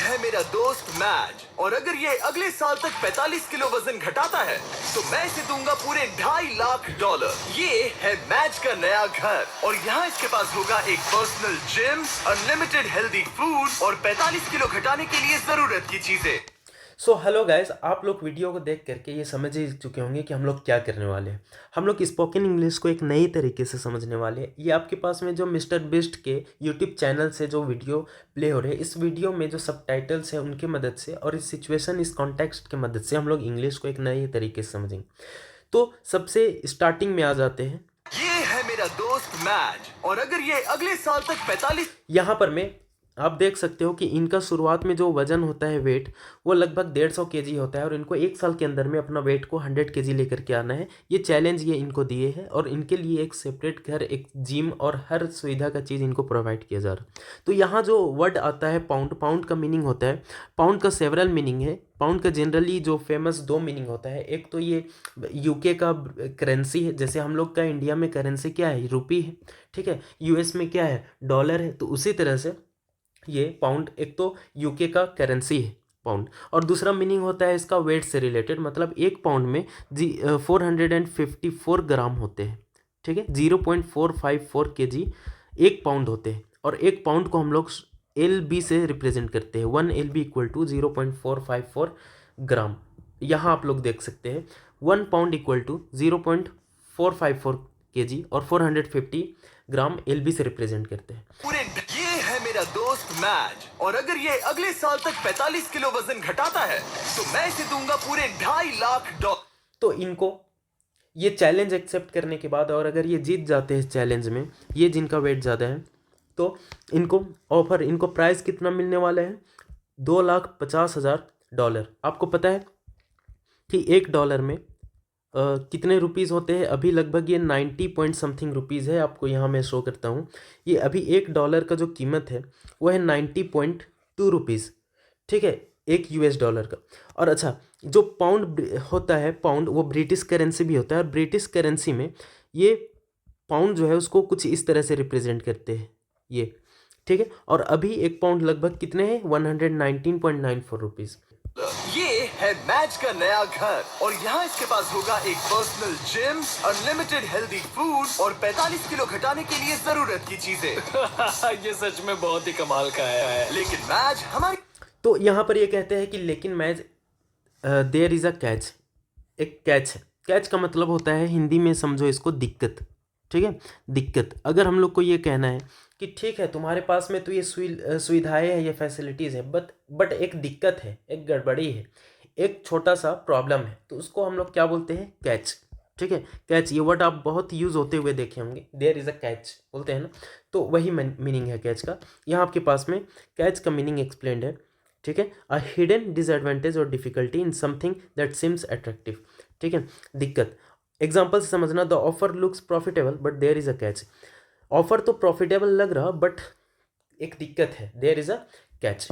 है मेरा दोस्त मैज, और अगर ये अगले साल तक 45 किलो वजन घटाता है तो मैं इसे दूंगा पूरे $2.5 लाख। ये है मैज का नया घर, और यहाँ इसके पास होगा एक personal gym, unlimited healthy food और 45 किलो घटाने के लिए जरूरत की चीजें। सो हेलो गाइस, आप लोग वीडियो को देख करके ये समझ ही चुके होंगे कि हम लोग क्या करने वाले हैं। हम लोग स्पोकन इंग्लिश को एक नई तरीके से समझने वाले हैं। ये आपके पास में जो मिस्टर बिस्ट के यूट्यूब चैनल से जो वीडियो प्ले हो रहे हैं, इस वीडियो में जो सबटाइटल्स हैं उनकी मदद से और इस सिचुएशन, इस कॉन्टेक्स्ट की मदद से हम लोग इंग्लिश को एक नए तरीके से समझेंगे। तो सबसे स्टार्टिंग में आ जाते हैं। ये है मेरा दोस्त मैज, और अगर ये अगले साल तक 45 यहाँ पर मैं आप देख सकते हो कि इनका शुरुआत में जो वजन होता है, वेट, वो लगभग 150 केजी होता है और इनको एक साल के अंदर में अपना वेट को 100 केजी लेकर के आना है। ये चैलेंज ये इनको दिए हैं और इनके लिए एक सेपरेट घर, एक जिम और हर सुविधा का चीज़ इनको प्रोवाइड किया जा रहा है। तो यहाँ जो वर्ड आता है पाउंड, पाउंड का मीनिंग होता है, पाउंड का सेवरल मीनिंग है। पाउंड का जनरली जो फेमस दो मीनिंग होता है, एक तो ये यूके का करेंसी है, जैसे हम लोग का इंडिया में करेंसी क्या है, रुपी है, ठीक है। यूएस में क्या है, डॉलर है। तो उसी तरह से ये पाउंड एक तो यूके का करेंसी है पाउंड, और दूसरा मीनिंग होता है इसका वेट से रिलेटेड, मतलब एक पाउंड में 454 ग्राम होते हैं, ठीक है। 0.454 केजी एक पाउंड होते हैं, और एक पाउंड को हम लोग LB से रिप्रेजेंट करते हैं। 1 LB इक्वल टू 0.454 ग्राम। यहाँ आप लोग देख सकते हैं 1 पाउंड इक्वल टू 0.454 केजी और 450 ग्राम LB से रिप्रेजेंट करते हैं। ये है मेरा दोस्त मैज, और अगर ये अगले साल तक 45 किलो वजन घटाता है तो मैं इसे दूंगा पूरे $2.5 लाख। तो इनको ये चैलेंज एक्सेप्ट करने के बाद, और अगर ये जीत जाते हैं इस चैलेंज में, ये जिनका वेट ज़्यादा है, तो इनको ऑफर, इनको प्राइस कितना मिलने वाला है, $2,50,000। आपको पता है कि $1 में कितने रुपीज़ होते हैं? अभी लगभग ये 90 पॉइंट समथिंग रुपीज़ है। आपको यहाँ मैं शो करता हूँ। ये अभी $1 का जो कीमत है वो है 90.2 रुपीज़, ठीक है, एक $1 का। और अच्छा, जो पाउंड होता है, पाउंड वो ब्रिटिश करेंसी भी होता है, और ब्रिटिश करेंसी में ये पाउंड जो है उसको कुछ इस तरह से रिप्रेजेंट करते हैं ये, ठीक है। और अभी एक पाउंड लगभग कितने हैं, 119.94 रुपीज़। ये है मैच का नया घर, और यहाँ इसके पास होगा एक personal gym, unlimited healthy food और 45 किलो घटाने के लिए जरूरत की चीजें। ये सच में बहुत ही कमाल का है। लेकिन मैच हमारी, तो यहाँ पर ये कहते हैं कि लेकिन match there is a catch, एक कैच है। कैच का मतलब होता है, हिंदी में समझो इसको, दिक्कत, ठीक है। दिक्कत, अगर हम लोग को ये कहना है कि ठीक है तुम्हारे पास में तो ये सुविधाएं हैं, ये फैसिलिटीज़ है, बट एक दिक्कत है, एक गड़बड़ी है, एक छोटा सा प्रॉब्लम है, तो उसको हम लोग क्या बोलते हैं, कैच, ठीक है। कैच, ये वर्ड आप बहुत यूज़ होते हुए देखे होंगे, देयर इज़ अ कैच बोलते हैं ना, तो वही मीनिंग है कैच का। यहाँ आपके पास में कैच का मीनिंग एक्सप्लेंड है, ठीक है। अ हिडन डिसएडवांटेज और difficulty in something that seems attractive, ठीक है। दिक्कत, एग्जाम्पल से समझना, the offer looks profitable but there is a catch. Offer तो प्रॉफिटेबल लग रहा, बट एक दिक्कत है, देयर इज़ अ कैच।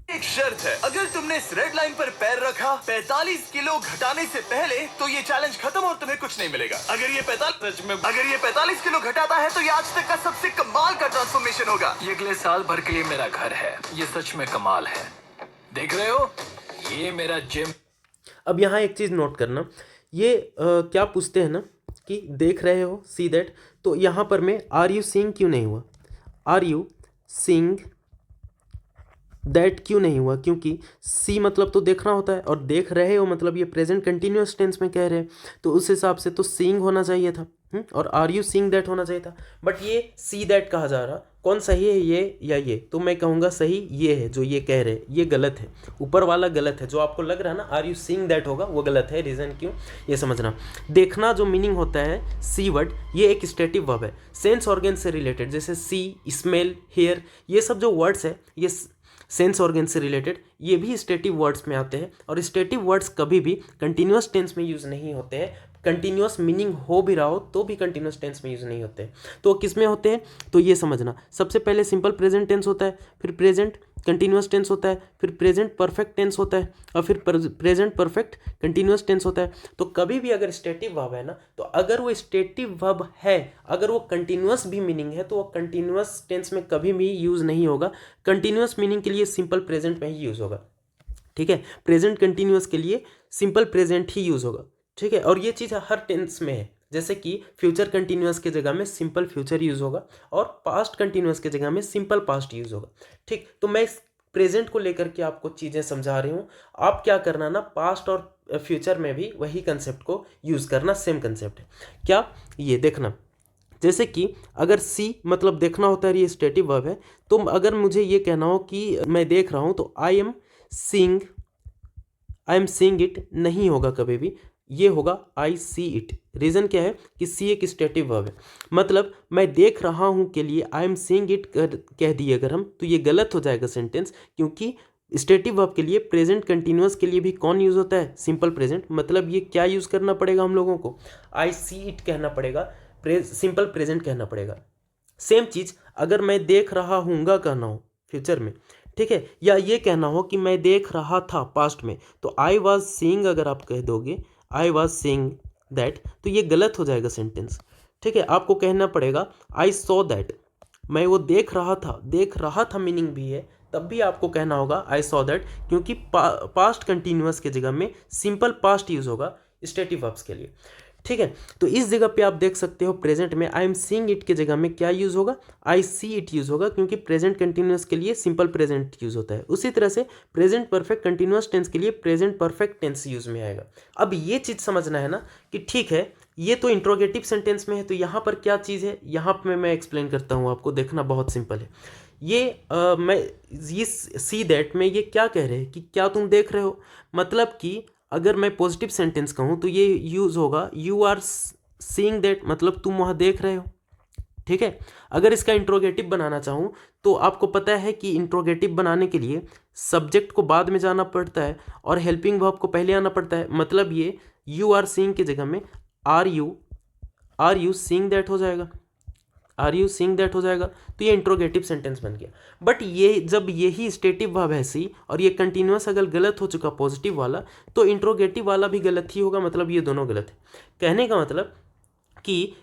एक शर्त है, अगर तुमने इस रेड लाइन पर पैर रखा 45 किलो घटाने से पहले तो ये चैलेंज खत्म और तुम्हें कुछ नहीं मिलेगा। अगर ये 45 किलो घटाता है तो ये आज तक का सबसे कमाल का ट्रांसफॉर्मेशन होगा। ये अगले साल भर के लिए मेरा घर है, ये सच में कमाल है। देख रहे हो, ये मेरा जिम। अब यहाँ एक चीज़ नोट करना, ये क्या पूछते हैं ना कि देख रहे हो, सी दैट, तो यहाँ पर मैं आर यू सीइंग क्यों नहीं हुआ, आर यू सीइंग दैट क्यों नहीं हुआ, क्योंकि सी मतलब तो देखना होता है, और देख रहे हो मतलब ये प्रेजेंट कंटिन्यूअस टेंस में कह रहे हैं, तो उस हिसाब से तो सीइंग होना चाहिए था, और आर यू सीइंग दैट होना चाहिए था, बट ये सी दैट कहा जा रहा। कौन सही है, ये या ये? तो मैं कहूँगा सही ये है, जो ये कह रहे हैं ये गलत है, ऊपर वाला गलत है। जो आपको लग रहा है ना आर यू सीइंग दैट होगा, वो गलत है। रीज़न क्यों, ये समझना। देखना जो मीनिंग होता है, सी वर्ड, ये एक स्टेटिव वर्ब है, सेंस ऑर्गन से रिलेटेड, जैसे सी, स्मेल, हेयर, ये सब जो वर्ड्स है ये सेंस ऑर्गन से रिलेटेड, ये भी स्टेटिव वर्ड्स में आते हैं। और स्टेटिव वर्ड्स कभी भी कंटिन्यूअस टेंस में यूज़ नहीं होते हैं, कंटिन्यूस मीनिंग हो भी रहा हो तो भी कंटिन्यूस टेंस में यूज़ नहीं होते हैं। तो किस में होते हैं, तो ये समझना, सबसे पहले सिंपल प्रेजेंट टेंस होता है, फिर प्रेजेंट कंटिन्यूस टेंस होता है, फिर प्रेजेंट परफेक्ट टेंस होता है, और फिर प्रेजेंट परफेक्ट कंटिन्यूस टेंस होता है। तो कभी भी अगर स्टेटिव वर्ब है ना, तो अगर वो स्टेटिव वर्ब है, अगर वो कंटिन्यूस भी मीनिंग है, तो वो कंटिन्यूस टेंस में कभी भी यूज़ नहीं होगा। कंटिन्यूस मीनिंग के लिए सिंपल प्रेजेंट में ही यूज़ होगा, ठीक है। प्रेजेंट कंटिन्यूस के लिए सिंपल प्रेजेंट ही यूज़ होगा, ठीक है। और ये चीज़ हर टेंस में है, जैसे कि फ्यूचर कंटिन्यूस के जगह में सिंपल फ्यूचर यूज़ होगा और पास्ट कंटिन्यूस के जगह में सिंपल पास्ट यूज़ होगा, ठीक। तो मैं इस प्रेजेंट को लेकर के आपको चीज़ें समझा रही हूँ। आप क्या करना ना, पास्ट और फ्यूचर में भी वही कंसेप्ट को यूज़ करना, सेम कंसेप्ट है। क्या, ये देखना, जैसे कि अगर सी मतलब देखना होता है, ये स्टेटिव वर्ब है, तो अगर मुझे ये कहना हो कि मैं देख रहा हूँ, तो आई एम सीइंग इट नहीं होगा कभी भी, ये होगा आई सी इट। रीज़न क्या है कि सी एक स्टेटिव वर्ब है, मतलब मैं देख रहा हूँ के लिए आई एम सीइंग इट कह दिए अगर हम, तो ये गलत हो जाएगा सेंटेंस, क्योंकि स्टेटिव वर्ब के लिए प्रेजेंट कंटिन्यूअस के लिए भी कौन यूज़ होता है, सिंपल प्रेजेंट। मतलब ये क्या यूज़ करना पड़ेगा हम लोगों को, आई सी इट कहना पड़ेगा, सिंपल प्रेजेंट कहना पड़ेगा। सेम चीज़ अगर मैं देख रहा हूँगा कहना हो फ्यूचर में, ठीक है, या ये कहना हो कि मैं देख रहा था पास्ट में, तो आई वॉज सीइंग अगर आप कह दोगे आई वॉज सीइंग दैट, तो ये गलत हो जाएगा सेंटेंस, ठीक है। आपको कहना पड़ेगा आई सॉ दैट, मैं वो देख रहा था मीनिंग भी है, तब भी आपको कहना होगा आई सॉ दैट, क्योंकि पास्ट कंटिन्यूअस के जगह में सिंपल पास्ट यूज़ होगा स्टेटिव वर्ब्स के लिए, ठीक है। तो इस जगह पे आप देख सकते हो प्रेजेंट में आई एम सीइंग इट के जगह में क्या यूज़ होगा, आई सी इट यूज़ होगा, क्योंकि प्रेजेंट कंटिन्यूअस के लिए सिंपल प्रेजेंट यूज़ होता है। उसी तरह से प्रेजेंट परफेक्ट कंटिन्यूअस टेंस के लिए प्रेजेंट परफेक्ट टेंस यूज़ में आएगा। अब ये चीज़ समझना है ना कि ठीक है, ये तो इंट्रोगेटिव सेंटेंस में है, तो यहाँ पर क्या चीज़ है, यहाँ पे मैं एक्सप्लेन करता हूँ आपको, देखना बहुत सिंपल है। ये सी दैट में ये क्या कह रहे हैं कि क्या तुम देख रहे हो, मतलब कि अगर मैं पॉजिटिव सेंटेंस कहूँ तो ये यूज़ होगा यू आर सीइंग दैट, मतलब तुम वहाँ देख रहे हो, ठीक है। अगर इसका इंट्रोगेटिव बनाना चाहूँ तो आपको पता है कि इंट्रोगेटिव बनाने के लिए सब्जेक्ट को बाद में जाना पड़ता है और हेल्पिंग वर्ब को पहले आना पड़ता है। मतलब ये यू आर सीइंग की जगह में आर यू सीइंग दैट हो जाएगा, आर यू सीइंग दैट हो जाएगा, तो ये इंट्रोगेटिव सेंटेंस बन गया। बट ये जब यही स्टेटिव वर्ब है सी, और ये कंटिन्यूअस अगर गलत हो चुका पॉजिटिव वाला, तो इंट्रोगेटिव वाला भी गलत ही होगा, मतलब ये दोनों गलत है। कहने का मतलब कि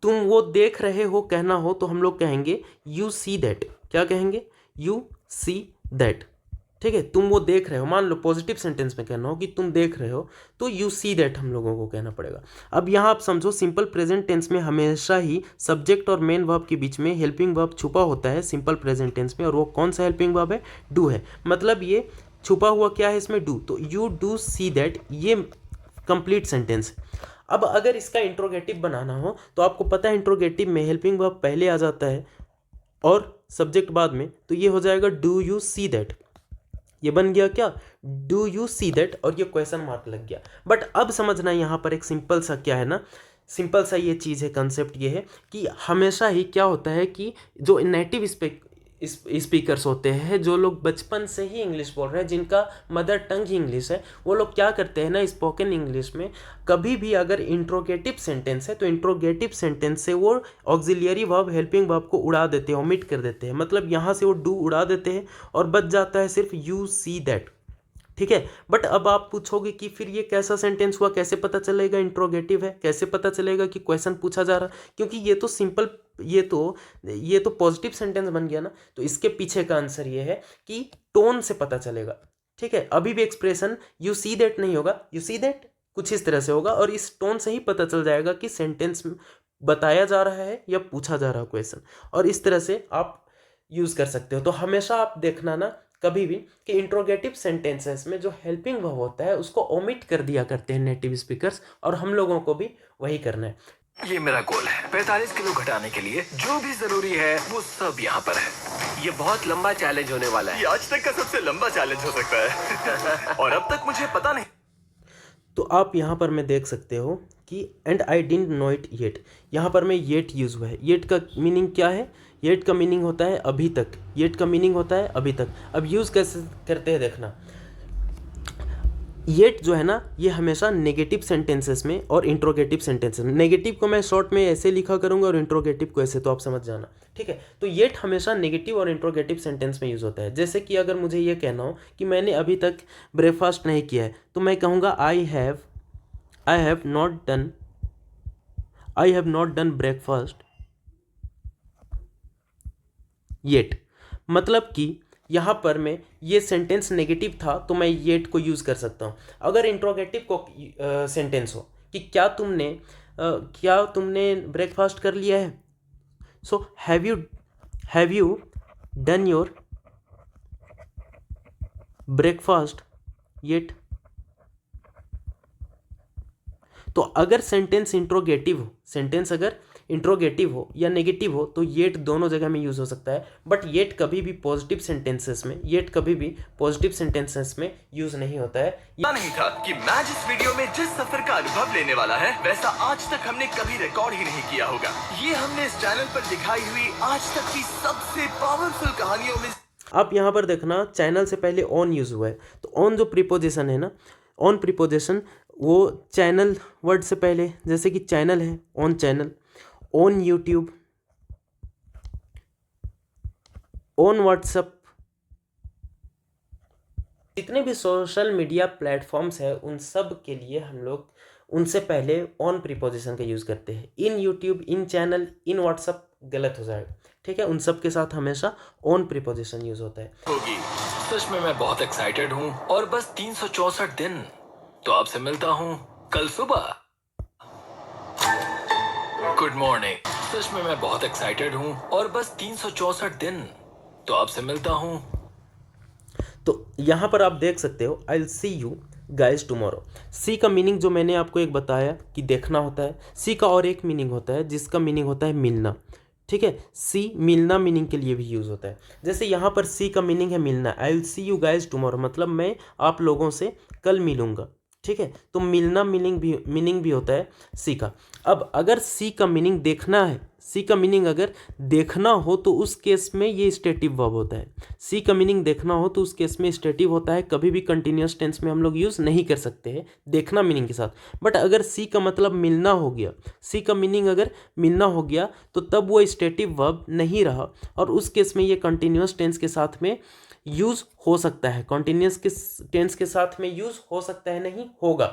तुम वो देख रहे हो कहना हो तो हम लोग कहेंगे यू सी दैट, क्या कहेंगे, यू सी दैट, ठीक है। तुम वो देख रहे हो, मान लो पॉजिटिव सेंटेंस में कहना हो कि तुम देख रहे हो, तो यू सी दैट हम लोगों को कहना पड़ेगा। अब यहाँ आप समझो सिंपल प्रेजेंट टेंस में हमेशा ही सब्जेक्ट और मेन वर्ब के बीच में हेल्पिंग वर्ब छुपा होता है सिंपल प्रेजेंट टेंस में, और वो कौन सा हेल्पिंग वर्ब है, डू है। मतलब ये छुपा हुआ क्या है इसमें, डू। तो यू डू सी दैट, ये कंप्लीट सेंटेंस है। अब अगर इसका इंट्रोगेटिव बनाना हो तो आपको पता है इंट्रोगेटिव में हेल्पिंग वर्ब पहले आ जाता है और सब्जेक्ट बाद में, तो ये हो जाएगा डू यू सी दैट। ये बन गया क्या, डू यू सी दैट, और ये क्वेश्चन मार्क लग गया। बट अब समझना यहाँ पर एक सिंपल सा क्या है ना, सिंपल सा ये चीज़ है, कंसेप्ट ये है कि हमेशा ही क्या होता है कि जो नेटिव स्पीकर्स होते हैं, जो लोग बचपन से ही इंग्लिश बोल रहे हैं, जिनका मदर टंग ही इंग्लिश है, वो लोग क्या करते हैं ना, स्पोकन इंग्लिश में कभी भी अगर इंट्रोगेटिव सेंटेंस है तो इंट्रोगेटिव सेंटेंस से वो ऑक्सिलियरी वर्ब हेल्पिंग वर्ब को उड़ा देते हैं, ओमिट कर देते हैं। मतलब यहाँ से वो डू उड़ा देते हैं और बच जाता है सिर्फ यू सी दैट, ठीक है। बट अब आप पूछोगे कि फिर ये कैसा सेंटेंस हुआ, कैसे पता चलेगा इंट्रोगेटिव है, कैसे पता चलेगा कि क्वेश्चन पूछा जा रहा, क्योंकि ये तो सिंपल, ये तो पॉजिटिव सेंटेंस बन गया ना। तो इसके पीछे का आंसर ये है कि टोन से पता चलेगा, ठीक है। अभी भी एक्सप्रेशन यू सी दैट नहीं होगा, यू सी दैट कुछ इस तरह से होगा, और इस टोन से ही पता चल जाएगा कि सेंटेंस बताया जा रहा है या पूछा जा रहा है क्वेश्चन, और इस तरह से आप यूज़ कर सकते हो। तो हमेशा आप देखना ना कभी भी कि इंट्रोगेटिव सेंटेंसेस में जो हेल्पिंग वर्ब होता है उसको ओमिट कर दिया करते हैं नेटिव स्पीकर्स, और हम लोगों को भी वही करना है। ये मेरा गोल है, 45 किलो घटाने के लिए जो भी जरूरी है वो सब यहाँ पर है। ये बहुत लंबा चैलेंज होने वाला है, ये आज तक का सबसे लंबा चैलेंज हो सकता है और अब तक मुझे पता नहीं। तो आप यहाँ पर मैं देख सकते हो कि and I didn't know it yet, यहाँ पर में येट यूज़ हुआ है। येट का मीनिंग क्या है, येट का मीनिंग होता है अभी तक, येट का मीनिंग होता है अभी तक। अब यूज़ कैसे करते हैं देखना, येट जो है ना, ये हमेशा नेगेटिव सेंटेंसेस में और इंट्रोगेटिव सेंटेंसेस में, नेगेटिव को मैं शॉर्ट में ऐसे लिखा करूँगा और इंट्रोगेटिव को ऐसे, तो आप समझ जाना, ठीक है। तो येट हमेशा नेगेटिव और इंट्रोगेटिव सेंटेंस में यूज़ होता है। जैसे कि अगर मुझे ये कहना हो कि मैंने अभी तक ब्रेकफास्ट नहीं किया है, तो मैं कहूँगा I have not done breakfast yet. मतलब कि यहाँ पर मैं, ये सेंटेंस नेगेटिव था तो मैं येट को यूज़ कर सकता हूँ। अगर इंट्रोगेटिव को सेंटेंस हो कि क्या तुमने ब्रेकफास्ट कर लिया है, so have you done your breakfast yet. तो अगर सेंटेंस अगर इंट्रोगेटिव हो या नेगेटिव हो तो येट दोनों जगह में यूज़ हो सकता है। बट येट कभी भी पॉजिटिव सेंटेंसेस में यूज़ नहीं होता है। ये नहीं था कि मैच इस वीडियो में जिस सफर का अनुभव लेने वाला है वैसा आज तक हमने कभी रिकॉर्ड ही नहीं किया होगा। ये हमने इस चैनल पर दिखाई हुई आज तक की सबसे पावरफुल कहानियों में। आप यहाँ पर देखना, चैनल से पहले ऑन यूज़ हुआ है, तो ऑन जो प्रीपोजिशन है ना, ऑन प्रीपोजिशन वो चैनल वर्ड से पहले, जैसे कि चैनल है, on channel, on YouTube, on WhatsApp, जितने भी सोशल मीडिया प्लेटफॉर्म्स हैं उन सब के लिए हम लोग उनसे पहले ऑन प्रीपोजिशन का यूज़ करते हैं। इन यूट्यूब, इन चैनल, इन व्हाट्सएप गलत हो जाएगा, ठीक है। उन सब के साथ हमेशा ऑन प्रीपोजिशन यूज़ होता है। होगी। सच में मैं बहुत एक्साइटेड हूँ और बस 364 दिन, तो आपसे मिलता हूँ कल सुबह। Good morning. सच में मैं बहुत एक्साइटेड हूँ और बस 364 दिन, तो आपसे मिलता हूँ। तो यहाँ पर आप देख सकते हो, I will see you guys tomorrow. See का मीनिंग जो मैंने आपको एक बताया कि देखना होता है। सी का और एक मीनिंग होता है जिसका मीनिंग होता है मिलना, ठीक है। सी मिलना मीनिंग के लिए भी यूज़ होता है। जैसे यहाँ पर सी का मीनिंग है मिलना, आई will see you guys tomorrow, मतलब मैं आप लोगों से कल मिलूँगा, ठीक है। तो मिलना मीनिंग भी होता है सी का। अब अगर सी का मीनिंग देखना है, सी का मीनिंग अगर देखना हो तो उस केस में ये स्टेटिव वर्ब होता है। सी का मीनिंग देखना हो तो उस केस में स्टेटिव होता है, कभी भी कंटिन्यूअस टेंस में हम लोग यूज़ नहीं कर सकते हैं देखना मीनिंग के साथ। बट अगर सी का मतलब मिलना हो गया, सी का मीनिंग अगर मिलना हो गया तो तब वो स्टेटिव वर्ब नहीं रहा और उस केस में ये कंटिन्यूअस टेंस के साथ में यूज़ हो सकता है, कॉन्टिन्यूस के टेंस के साथ में यूज़ हो सकता है, नहीं होगा,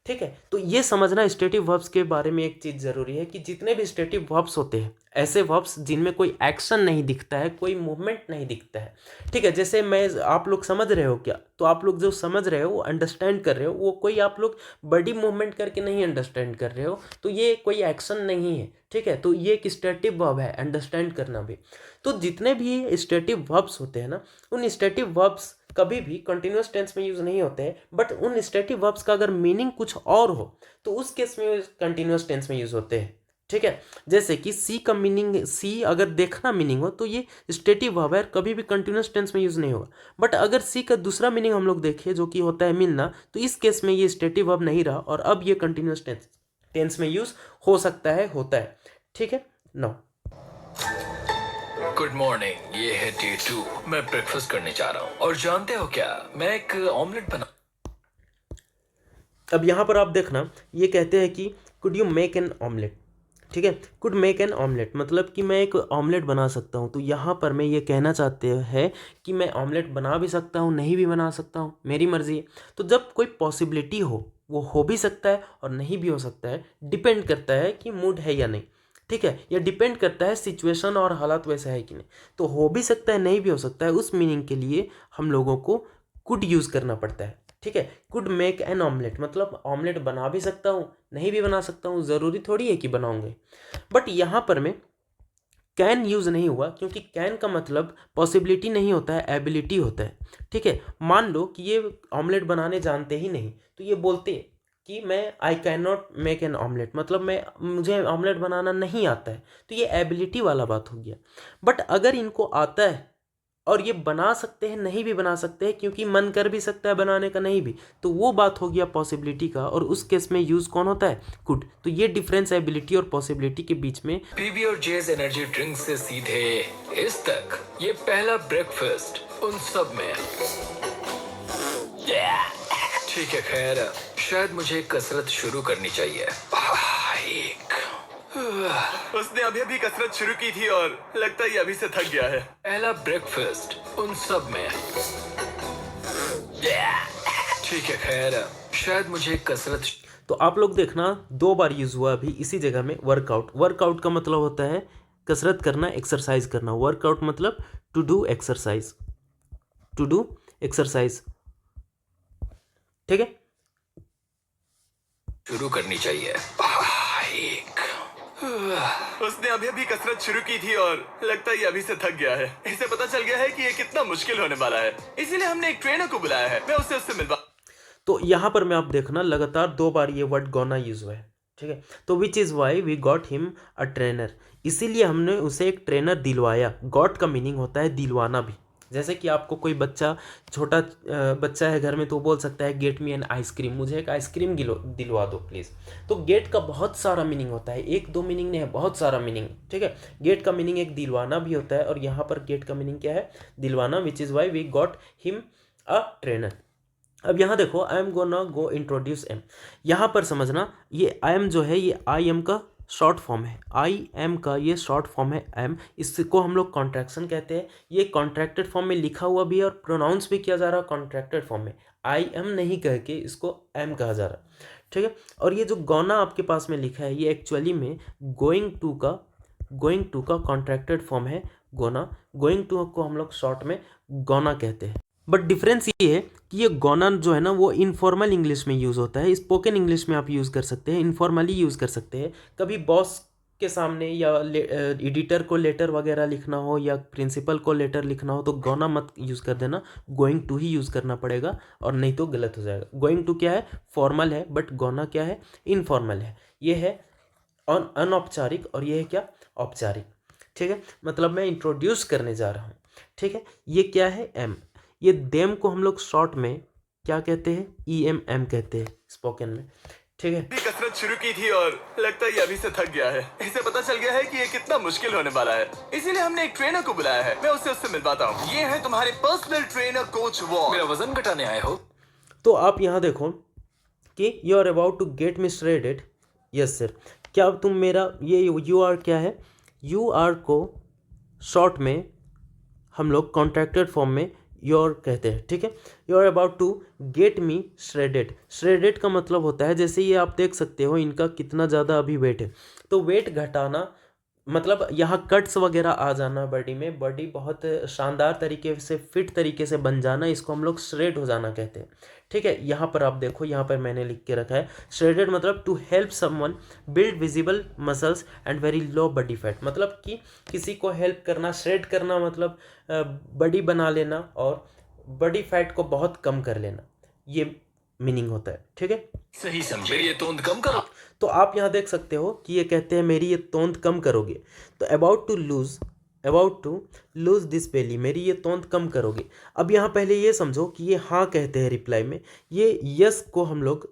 ठीक है। तो ये समझना स्टेटिव वर्ब्स के बारे में एक चीज़ ज़रूरी है कि जितने भी स्टेटिव वर्ब्स होते हैं, ऐसे वर्ब्स जिनमें कोई एक्शन नहीं दिखता है, कोई मूवमेंट नहीं दिखता है, ठीक है। जैसे मैं, आप लोग समझ रहे हो क्या, तो आप लोग जो समझ रहे हो, वो अंडरस्टैंड कर रहे हो, वो कोई आप लोग बड़ी मूवमेंट करके नहीं अंडरस्टैंड कर रहे हो, तो ये कोई एक्शन नहीं है, ठीक है। तो ये एक स्टेटिव वर्ब है, अंडरस्टैंड करना भी। तो जितने भी स्टेटिव वर्ब्स होते हैं ना, उन स्टेटिव वर्ब्स कभी भी कंटिन्यूअस टेंस में यूज़ नहीं होते हैं। बट उन स्टेटिव वर्ब्स का अगर मीनिंग कुछ और हो तो उस केस में कंटिन्यूअस टेंस में यूज़ होते हैं, ठीक है। जैसे कि सी का मीनिंग, सी अगर देखना मीनिंग हो तो ये स्टेटिव वर्ब है, कभी भी कंटिन्यूअस टेंस में यूज़ नहीं होगा। बट अगर सी का दूसरा मीनिंग हम लोग देखें जो कि होता है मिलना, तो इस केस में ये स्टेटिव वर्ब नहीं रहा और अब ये कंटिन्यूअस टेंस में यूज़ हो सकता है, होता है, ठीक है। नाउ गुड मॉर्निंग, ये है डे 2। मैं ब्रेकफास्ट करने जा रहा हूँ और जानते हो क्या, मैं एक ऑमलेट बना। अब यहाँ पर आप देखना, ये कहते हैं कि could you make an omelette, ठीक है। कुड मेक एन ऑमलेट मतलब कि मैं एक ऑमलेट बना सकता हूँ। तो यहाँ पर मैं ये कहना चाहते हैं कि मैं ऑमलेट बना भी सकता हूँ, नहीं भी बना सकता हूँ, मेरी मर्जी है। तो जब कोई पॉसिबिलिटी हो, वो हो भी सकता है और नहीं भी हो सकता है, डिपेंड करता है कि मूड है या नहीं, ठीक है। या डिपेंड करता है सिचुएशन और हालात वैसा है कि नहीं। तो हो भी सकता है, नहीं भी हो सकता है, उस मीनिंग के लिए हम लोगों को कुड यूज़ करना पड़ता है, ठीक है। कुड मेक एन ऑमलेट मतलब ऑमलेट बना भी सकता हूँ, नहीं भी बना सकता हूँ, ज़रूरी थोड़ी है कि बनाऊंगे। बट यहाँ पर मैं कैन यूज़ नहीं हुआ क्योंकि कैन का मतलब पॉसिबिलिटी नहीं होता है, एबिलिटी होता है, ठीक है। मान लो कि ये ऑमलेट बनाने जानते ही नहीं, तो ये बोलते कि मैं I can not make an omelette मतलब मुझे ऑमलेट बनाना नहीं आता है, तो ये एबिलिटी वाला बात हो गया। बट अगर इनको आता है और ये बना सकते हैं, नहीं भी बना सकते हैं क्योंकि मन कर भी सकता है बनाने का, नहीं भी, तो वो बात हो गया पॉसिबिलिटी का और उस केस में यूज़ कौन होता है, कुड। तो ये डिफरेंस एबिलिटी और पॉसिबिलिटी के बीच में। पीबी और जेज एनर्जी ड्रिंक से सीधे इस तक, ये पहला ब्रेकफास्ट उन सब में। ठीक है, खैर शायद मुझे कसरत शुरू करनी चाहिए। उसने अभी अभी कसरत शुरू की थी और लगता है ये अभी से थक गया है। पहला ब्रेकफास्ट उन सब में। ठीक है, खैर शायद मुझे कसरत। तो आप लोग देखना 2 बार यूज़ हुआ अभी इसी जगह में वर्कआउट। वर्कआउट का मतलब होता है कसरत करना, एक्सरसाइज करना। वर्कआउट मतलब to do exercise, to do exercise. ठीक है, शुरू करनी चाहिए। उसने अभी अभी कसरत शुरू की थी और लगता है ये अभी से थक गया है। इसे पता चल गया है कि ये कितना मुश्किल होने वाला है, इसीलिए हमने एक ट्रेनर को बुलाया है। मैं उससे मिलवा। तो यहाँ पर मैं आप देखना लगातार 2 बार ये वर्ड गोना यूज हुआ है। ठीक है, तो which is why we got him a trainer, इसीलिए हमने उसे एक ट्रेनर दिलवाया। गॉट का मीनिंग होता है दिलवाना भी। जैसे कि आपको कोई बच्चा, छोटा बच्चा है घर में, तो बोल सकता है गेट मी एन आइसक्रीम, मुझे एक आइसक्रीम दिलवा दो प्लीज़। तो गेट का बहुत सारा मीनिंग होता है, 1-2 मीनिंग नहीं है, बहुत सारा मीनिंग। ठीक है, गेट का मीनिंग एक दिलवाना भी होता है, और यहाँ पर गेट का मीनिंग क्या है? दिलवाना। Which is why we got him a trainer. अब यहाँ देखो, I am gonna go introduce em. यहाँ पर समझना, ये आई एम जो है ये आई एम का शॉर्ट फॉर्म है। आई एम का ये शॉर्ट फॉर्म है एम, इसको हम लोग कॉन्ट्रैक्शन कहते हैं। ये कॉन्ट्रैक्टेड फॉर्म में लिखा हुआ भी है और प्रोनाउंस भी किया जा रहा है कॉन्ट्रैक्टेड फॉर्म में। आई एम नहीं कह के इसको एम कहा जा रहा है। ठीक है, और ये जो गोना आपके पास में लिखा है, ये एक्चुअली में गोइंग टू का कॉन्ट्रैक्टेड फॉर्म है गोना। गोइंग टू को हम लोग शॉर्ट में गोना कहते हैं। बट डिफरेंस ये है कि ये गोना जो है ना, वो इनफॉर्मल इंग्लिश में यूज़ होता है। स्पोकन इंग्लिश में आप यूज़ कर सकते हैं, इनफॉर्मली यूज़ कर सकते हैं। कभी बॉस के सामने या एडिटर को लेटर वगैरह लिखना हो या प्रिंसिपल को लेटर लिखना हो तो गोना मत यूज़ कर देना, गोइंग टू ही यूज़ करना पड़ेगा, और नहीं तो गलत हो जाएगा। गोइंग टू क्या है? फॉर्मल है, बट गोना क्या है? इनफॉर्मल है। ये है अनौपचारिक और ये है क्या? औपचारिक। ठीक है, मतलब मैं इंट्रोड्यूस करने जा रहा हूँ। ठीक है, ये क्या है? एम। ये देम को हम लोग शॉर्ट में क्या कहते हैं? EMM कहते हैं स्पोकन में। ठीक है, कसरत शुरू की थी और लगता है ये अभी से थक गया है। इसे पता चल गया है कि ये कितना मुश्किल होने वाला है, इसीलिए हमने एक ट्रेनर को बुलाया है। मैं उससे मिलवाता हूँ। ये है तुम्हारे पर्सनल ट्रेनर कोच वॉन। मेरा वजन घटाने आए हो? तो आप यहाँ देखो कि you are about to get me shredded. Yes sir. क्या तुम मेरा ये यू आर क्या है? यू आर को शॉर्ट में हम लोग कॉन्ट्रैक्टेड फॉर्म में योर कहते हैं। ठीक है, you are about to get me shredded. Shredded का मतलब होता है, जैसे ये आप देख सकते हो इनका कितना ज़्यादा अभी वेट है, तो वेट घटाना मतलब यहाँ कट्स वगैरह आ जाना बॉडी में, बॉडी बहुत शानदार तरीके से, फिट तरीके से बन जाना, इसको हम लोग श्रेड हो जाना कहते हैं। ठीक है, यहाँ पर आप देखो, यहाँ पर मैंने लिख के रखा है श्रेडेड मतलब to help someone build visible muscles and very low body fat. मतलब कि किसी को हेल्प करना, श्रेड करना मतलब बॉडी बना लेना और बॉडी फैट को बहुत कम कर लेना, ये मीनिंग होता है। ठीक है, सही समझे। मेरी ये तोंद कम करो। तो आप यहाँ देख सकते हो कि ये कहते हैं मेरी ये तोंद कम करोगे। तो अबाउट टू लूज दिस बेली, मेरी ये तोंद कम करोगे। अब यहाँ पहले ये समझो कि ये हाँ कहते हैं रिप्लाई में। ये यस को हम लोग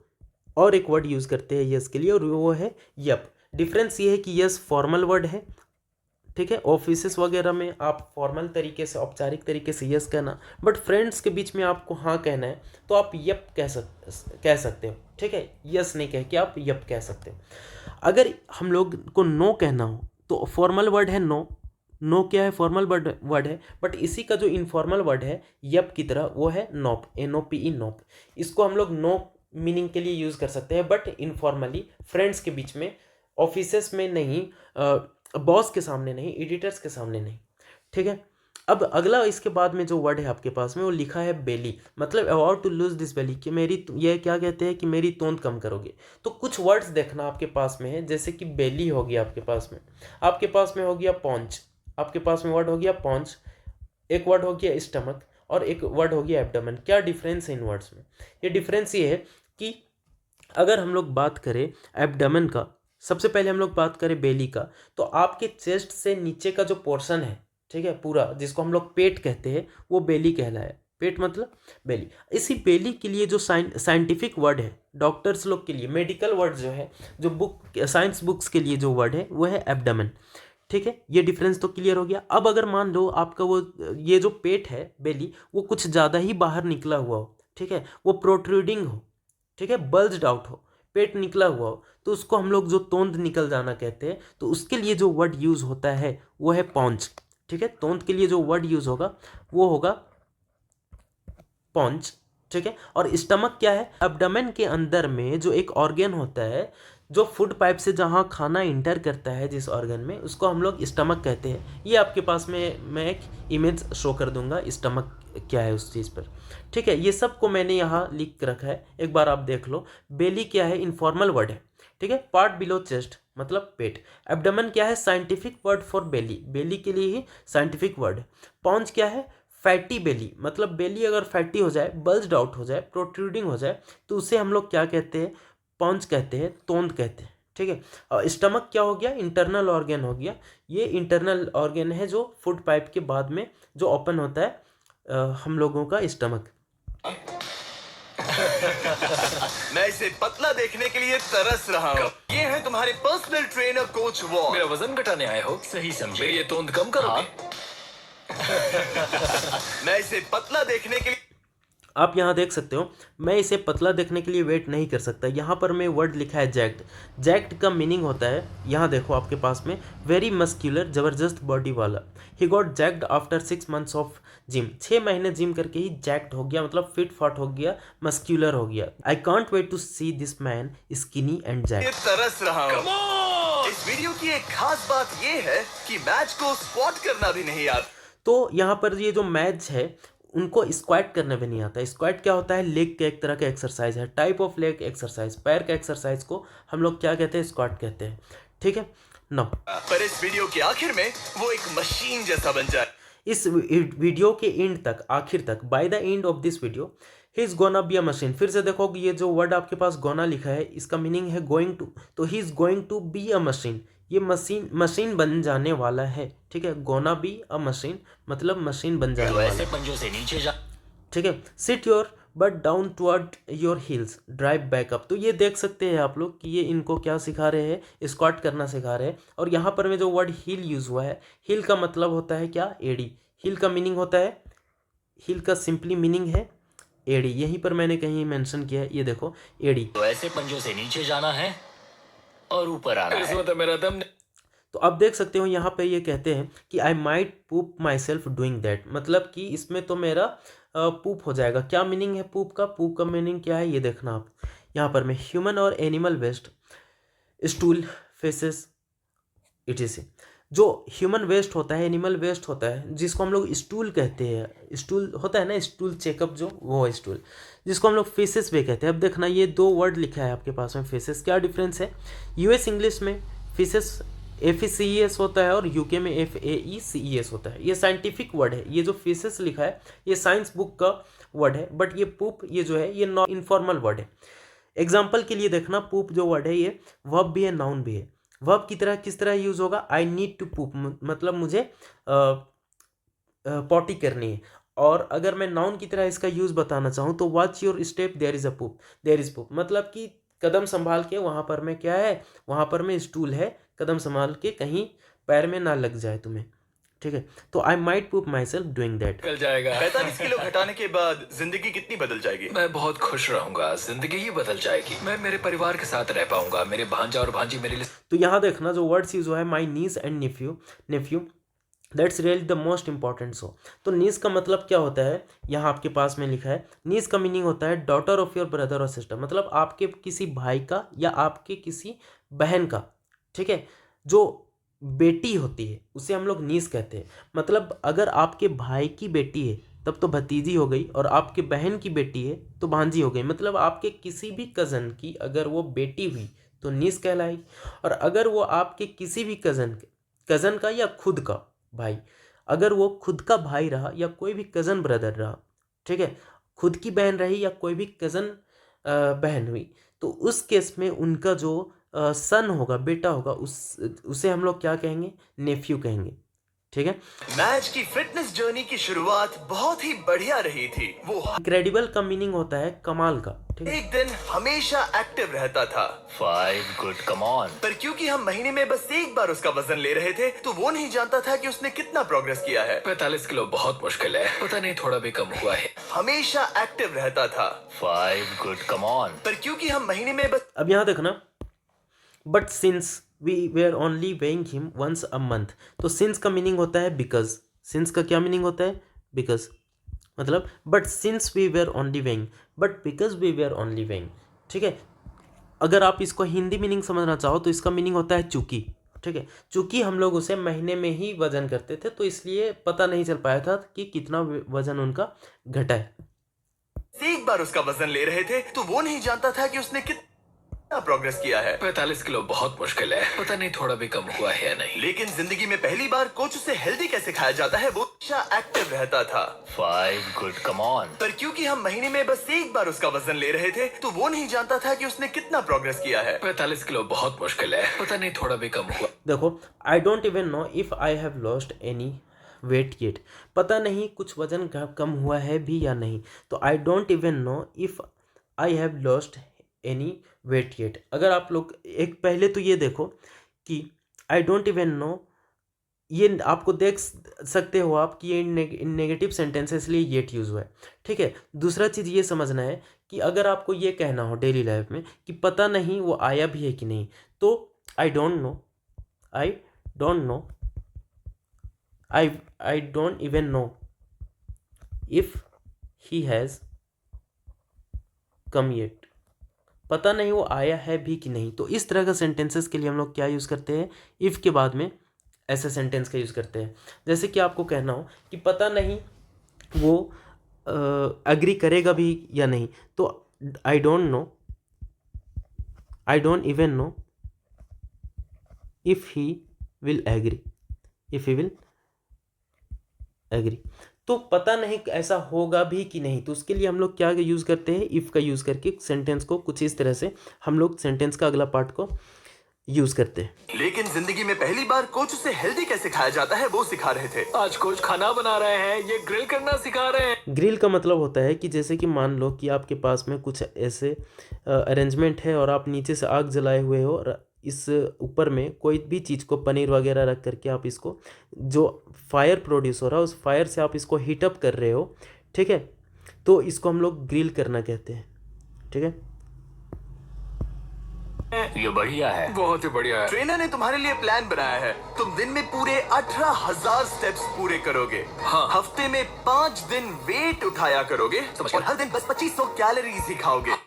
और एक वर्ड यूज़ करते हैं यस के लिए, और वो है यप। डिफरेंस ये है कि यस फॉर्मल वर्ड है। ठीक है, ऑफिसेस वगैरह में आप फॉर्मल तरीके से, औपचारिक तरीके से यस कहना, बट फ्रेंड्स के बीच में आपको हाँ कहना है तो आप यप कह सकते हो। ठीक है, यस नहीं कह के आप यप कह सकते हो। अगर हम लोग को नो कहना हो तो फॉर्मल वर्ड है नो। नो क्या है? फॉर्मल वर्ड है, बट इसी का जो इनफॉर्मल वर्ड है यप की तरह, वो है नोप, NOPE नोप। इसको हम लोग नो मीनिंग के लिए यूज़ कर सकते हैं, बट इनफॉर्मली फ्रेंड्स के बीच में, ऑफिसेस में नहीं, बॉस के सामने नहीं, एडिटर्स के सामने नहीं। ठीक है, अब अगला इसके बाद में जो वर्ड है आपके पास में, वो लिखा है बेली, मतलब अबाउट टू लूज दिस बेली, कि मेरी, ये क्या कहते हैं कि मेरी तोंद कम करोगे। तो कुछ वर्ड्स देखना आपके पास में है, जैसे कि बेली हो गया आपके पास में हो गया पॉन्च, आपके पास में वर्ड हो गया पॉन्च, एक वर्ड हो गया स्टमक और एक वर्ड हो गया एब्डोमेन। क्या डिफरेंस है इन वर्ड्स में? ये डिफरेंस ये है कि अगर हम लोग बात करें एब्डोमेन का, सबसे पहले हम लोग बात करें बेली का, तो आपके चेस्ट से नीचे का जो पोर्शन है, ठीक है, पूरा, जिसको हम लोग पेट कहते हैं, वो बेली कहलाया। पेट मतलब बेली। इसी बेली के लिए जो साइंटिफिक वर्ड है डॉक्टर्स लोग के लिए, मेडिकल वर्ड जो है, जो बुक साइंस बुक्स के लिए जो वर्ड है, वो है एब्डोमेन। ठीक है, ये डिफरेंस तो क्लियर हो गया। अब अगर मान लो आपका वो, ये जो पेट है बेली, वो कुछ ज़्यादा ही बाहर निकला हुआ हो, ठीक है, वो प्रोट्रूडिंग हो, ठीक है, बल्ज्ड आउट हो, पेट निकला हुआ हो, तो उसको हम लोग जो तोंद निकल जाना कहते हैं। तो उसके लिए जो वर्ड यूज़ होता है वो है पॉन्च। ठीक है, तोंद के लिए जो वर्ड यूज़ होगा वो होगा पॉन्च। ठीक है, और स्टमक क्या है? एब्डोमेन के अंदर में जो एक ऑर्गन होता है, जो फूड पाइप से जहाँ खाना इंटर करता है जिस ऑर्गन में, उसको हम लोग स्टमक कहते हैं। ये आपके पास में मैं एक इमेज शो कर दूंगा स्टमक क्या है उस चीज़ पर। ठीक है, ये सब को मैंने यहाँ लिख रखा है, एक बार आप देख लो। बेली क्या है? इनफॉर्मल वर्ड है। ठीक है, पार्ट बिलो चेस्ट मतलब पेट। एब्डोमेन क्या है? साइंटिफिक वर्ड फॉर बेली, बेली के लिए ही साइंटिफिक वर्ड है। पॉन्च क्या है? फैटी बेली, मतलब बेली अगर फैटी हो जाए, बल्ज्ड आउट हो जाए, प्रोट्रूडिंग हो जाए, तो उसे हम लोग क्या कहते हैं? पॉन्च कहते हैं, तोंद कहते हैं। ठीक है, और स्टमक क्या हो गया? इंटरनल ऑर्गन हो गया। ये इंटरनल ऑर्गन है जो फूड पाइप के बाद में जो ओपन होता है हम लोगों का स्टमक। मैं इसे पतला देखने के लिए तरस रहा हूँ। ये है तुम्हारे पर्सनल ट्रेनर कोच वॉल। मेरा वजन घटाने आए हो? सही समझे। मेरी ये तोंद कम करोगे? मैं इसे पतला देखने के लिए आप यहाँ देख सकते हो, मैं इसे पतला देखने के लिए वेट नहीं कर सकता। यहाँ पर मैं वर्ड लिखा है जैक्ड। जैक्ड का मीनिंग होता है, यहाँ देखो आपके पास में, वेरी मस्क्यूलर, ज़बरदस्त बॉडी वाला। He got jacked after 6 months of gym. 6 महीने जिम करके ही जैक्ड हो गया, मतलब फिट फाट हो गया, मस्क्यूलर हो गया। I can't wait to see this man skinny and jacked. तरस रहा हूँ। इस वीडियो की एक खास बात ये है कि मैच को स्क्वाट करना भी नहीं आता। तो यहाँ पर ये जो मैच है उनको स्क्वाट करने भी नहीं आता। स्क्वाट क्या होता है? लेग का एक तरह का एक्सरसाइज है, टाइप ऑफ लेग एक्सरसाइज, पैर का एक्सरसाइज को हम लोग क्या कहते हैं? स्क्वाट कहते हैं। ठीक है ना। पर इस वीडियो के आखिर में वो एक मशीन जैसा बन जाए। इस वीडियो के एंड तक, आखिर तक, by the end of this video he is gonna be a machine. फिर से देखो कि ये जो वर्ड आपके पास गोना लिखा है, इसका मीनिंग है गोइंग टू, तो he is going to be a machine. ये मशीन बन जाने वाला है। ठीक है, गोना बी अ मशीन मतलब मशीन बन जाने तो वाला ऐसे है। पंजों से नीचे जा। ठीक है, sit your butt down toward your heels, drive back up. तो ये देख सकते हैं आप लोग कि ये इनको क्या सिखा रहे हैं? स्क्वाट करना सिखा रहे हैं। और यहाँ पर में जो वर्ड हील यूज़ हुआ है, हील का मतलब होता है क्या? एड़ी। हील का मीनिंग होता है, हील का सिंपली मीनिंग है एड़ी। यहीं पर मैंने कहीं मेंशन किया है, ये देखो एड़ी। तो ऐसे पंजों से नीचे जाना है और ऊपर आना है। इसमें तो मेरा दम नहीं। तो आप देख सकते हो यहाँ पे ये कहते हैं कि I might poop my self doing that, मतलब कि इसमें तो मेरा पूप हो जाएगा। क्या मीनिंग है पूप का? पूप का मीनिंग क्या है ये देखना आप। यहाँ पर मैं ह्यूमन और animal waste, stool, faeces, etc. जो ह्यूमन वेस्ट होता है, एनिमल वेस्ट होता है, जिसको हम लोग स्टूल कहते हैं, स्टूल होता है ना, स्टूल चेकअप जो, वो स्टूल, जिसको हम लोग फेसेस भी कहते हैं। अब देखना ये दो वर्ड लिखा है आपके पास में, फेसेस। क्या डिफरेंस है? यूएस इंग्लिश में फेसेस FECES होता है और यूके में FAECES होता है। ये साइंटिफिक वर्ड है। ये जो फेसेस लिखा है ये साइंस बुक का वर्ड है, बट ये पूप ये जो है ये नॉन इनफॉर्मल वर्ड है। एग्जाम्पल के लिए देखना, पूप जो वर्ड है ये वर्ब भी है, नाउन भी है। वर्ब की तरह किस तरह यूज होगा? आई नीड टू पूप, मतलब मुझे पॉटी करनी है। और अगर मैं नाउन की तरह इसका यूज बताना चाहूँ तो watch your step, there is a poop, there is poop, मतलब कि कदम संभाल के, वहाँ पर में क्या है? वहाँ पर में स्टूल है, कदम संभाल के कहीं पैर में ना लग जाए तुम्हें। ठीक है, तो I might poop my self doing that. निकल जाएगा। 45 किलो घटाने के बाद जिंदगी कितनी बदल जाएगी? मैं बहुत खुश रहूंगा, जिंदगी ही बदल जाएगी। मैं मेरे परिवार के साथ रह पाऊंगा। मेरे भांजा और भांजी मेरे लिए। तो यहाँ देखना जो वर्ड्स यूज हुआ है, my niece and nephew, that's really the most important. So तो नीस का मतलब क्या होता है? यहाँ आपके पास में लिखा है, नीस का मीनिंग होता है डॉटर ऑफ योर ब्रदर और सिस्टर, मतलब आपके किसी भाई का या आपके किसी बहन का। ठीक है, जो बेटी होती है उसे हम लोग नीस कहते हैं। मतलब अगर आपके भाई की बेटी है तब तो भतीजी हो गई, और आपके बहन की बेटी है तो भांजी हो गई। मतलब आपके किसी भी कज़न की अगर वो बेटी हुई तो नीस कहलाएगी। और अगर वो आपके किसी भी कज़न का या खुद का भाई, अगर वो खुद का भाई रहा या कोई भी कज़न ब्रदर रहा, ठीक है, खुद की बहन रही या कोई भी कज़न बहन हुई, तो उस केस में उनका जो सन होगा, बेटा होगा, उसे हम लोग क्या कहेंगे? नेफ्यू कहेंगे। ठीक है। मैच की फिटनेस जर्नी की शुरुआत बहुत ही बढ़िया रही थी। वो इनक्रेडिबल का मीनिंग होता है कमाल का, ठीक है। एक दिन हमेशा एक्टिव रहता था, 5 गुड कम ऑन। पर क्योंकि हम महीने में बस एक बार उसका वजन ले रहे थे तो वो नहीं जानता था कि उसने कितना प्रोग्रेस किया है। 45 किलो बहुत मुश्किल है, पता नहीं थोड़ा भी कम हुआ है। हमेशा एक्टिव रहता था, 5 गुड कम ऑन। पर क्योंकि हम महीने में बस अब यहाँ देखना, but since we were only weighing him once a month. तो सिंस का मीनिंग होता है बिकॉज। सिंस का क्या मीनिंग होता है? बिकॉज। मतलब but since we were only weighing, but because we were only weighing, ठीक है। अगर आप इसको हिंदी मीनिंग समझना चाहो तो इसका मीनिंग होता है चूंकि, ठीक है। चूंकि हम लोग उसे महीने में ही वजन करते थे तो इसलिए पता नहीं चल पाया था कि कितना वजन उनका घटा है। एक बार उसका वजन ले रहे थे तो वो नहीं जानता था कि उसने कितना प्रोग्रेस किया है। 45 किलो बहुत मुश्किल है, पता नहीं थोड़ा भी कम हुआ है या नहीं। लेकिन जिंदगी में पहली बार कोच उसे हेल्दी कैसे खाया जाता है वो हमेशा एक्टिव रहता था, 5 गुड कम ऑन। पर क्योंकि हम महीने में बस एक बार उसका वजन ले रहे थे तो वो नहीं जानता था कि उसने कितना प्रोग्रेस किया है। 45 किलो बहुत मुश्किल है, पता नहीं थोड़ा भी कम हुआ। देखो, I don't even know if I have lost any weight yet. पता नहीं कुछ वजन कम हुआ है भी या नहीं। तो I don't even know if I have lost any weight yet. अगर आप लोग एक पहले तो ये देखो कि आई डोंट इवन नो, ये आपको देख सकते हो आप कि ये नेगेटिव सेंटेंस है इसलिए येट यूज़ हुआ है, ठीक है। दूसरा चीज़ ये समझना है कि अगर आपको ये कहना हो डेली लाइफ में कि पता नहीं वो आया भी है कि नहीं, तो I don't know, I don't know, I don't even know if he has come yet. पता नहीं वो आया है भी कि नहीं। तो इस तरह का सेंटेंसेस के लिए हम लोग क्या यूज़ करते हैं? इफ़ के बाद में ऐसे सेंटेंस का यूज़ करते हैं। जैसे कि आपको कहना हो कि पता नहीं वो एग्री करेगा भी या नहीं, तो I don't know, I don't even know if he will agree, if he will agree. तो पता नहीं ऐसा होगा भी कि नहीं, तो उसके लिए हम लोग क्या यूज़ करते हैं? इफ़ का यूज़ करके सेंटेंस को कुछ इस तरह से हम लोग सेंटेंस का अगला पार्ट को यूज़ करते हैं। लेकिन जिंदगी में पहली बार कोच उसे हेल्दी कैसे खाया जाता है वो सिखा रहे थे। आज कोच खाना बना रहे हैं, ये ग्रिल करना सिखा रहे हैं। ग्रिल का मतलब होता है कि जैसे कि मान लो कि आपके पास में कुछ ऐसे अरेंजमेंट है और आप नीचे से आग जलाए हुए हो और इस ऊपर में कोई भी चीज़ को पनीर वगैरह रख करके आप इसको जो फायर प्रोड्यूस हो रहा है उस फायर से आप इसको हीटअप कर रहे हो, ठीक है। तो इसको हम लोग ग्रिल करना कहते हैं, ठीक है। ये बढ़िया है। बहुत ही बढ़िया है। ट्रेनर ने तुम्हारे लिए प्लान बनाया है। तुम दिन में पूरे 18,000 स्टेप्स पूरे करोगे। हाँ। हफ्ते में 5 दिन वेट उठाया करोगे समझ और गया। हर दिन बस 2500 कैलोरीज ही खाओगे।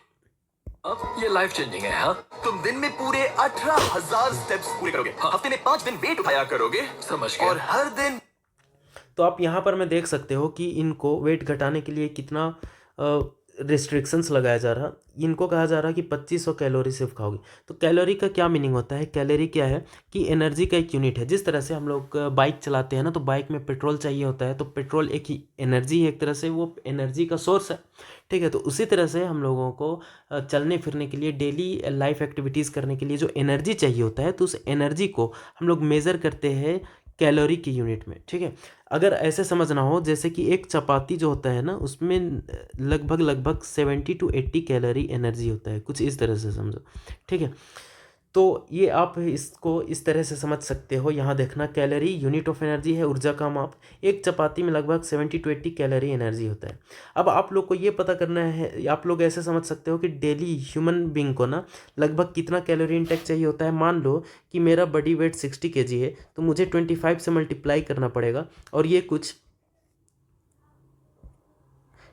अब ये लाइफ चेंजिंग है। हाँ, तुम दिन में पूरे 18,000 स्टेप्स पूरे करोगे। हाँ। हफ्ते में 5 दिन वेट उठाया करोगे समझ गया। और हर दिन तो आप यहाँ पर मैं देख सकते हो कि इनको वेट घटाने के लिए कितना रिस्ट्रिक्शंस लगाया जा रहा। इनको कहा जा रहा कि 2500 कैलोरी सिर्फ खाओगे। तो कैलोरी का क्या मीनिंग होता है? कैलोरी क्या है कि एनर्जी का एक यूनिट है। जिस तरह से हम लोग बाइक चलाते हैं ना, तो बाइक में पेट्रोल चाहिए होता है, तो पेट्रोल एक ही एनर्जी है, एक तरह से वो एनर्जी का सोर्स है, ठीक है। तो उसी तरह से हम लोगों को चलने फिरने के लिए, डेली लाइफ एक्टिविटीज़ करने के लिए जो एनर्जी चाहिए होता है, तो उस एनर्जी को हम लोग मेज़र करते हैं कैलोरी की यूनिट में, ठीक है। अगर ऐसे समझना हो जैसे कि एक चपाती जो होता है ना, उसमें लगभग 70 to 80 कैलोरी एनर्जी होता है, कुछ इस तरह से समझो, ठीक है। तो ये आप इसको इस तरह से समझ सकते हो। यहाँ देखना, कैलोरी यूनिट ऑफ एनर्जी है, ऊर्जा का माप। एक चपाती में लगभग 70 to 80 कैलोरी एनर्जी होता है। अब आप लोग को ये पता करना है, आप लोग ऐसे समझ सकते हो कि डेली ह्यूमन बींग को ना लगभग कितना कैलोरी इंटेक चाहिए होता है। मान लो कि मेरा बॉडी वेट 60 kg है, तो मुझे 25 से मल्टीप्लाई करना पड़ेगा और ये कुछ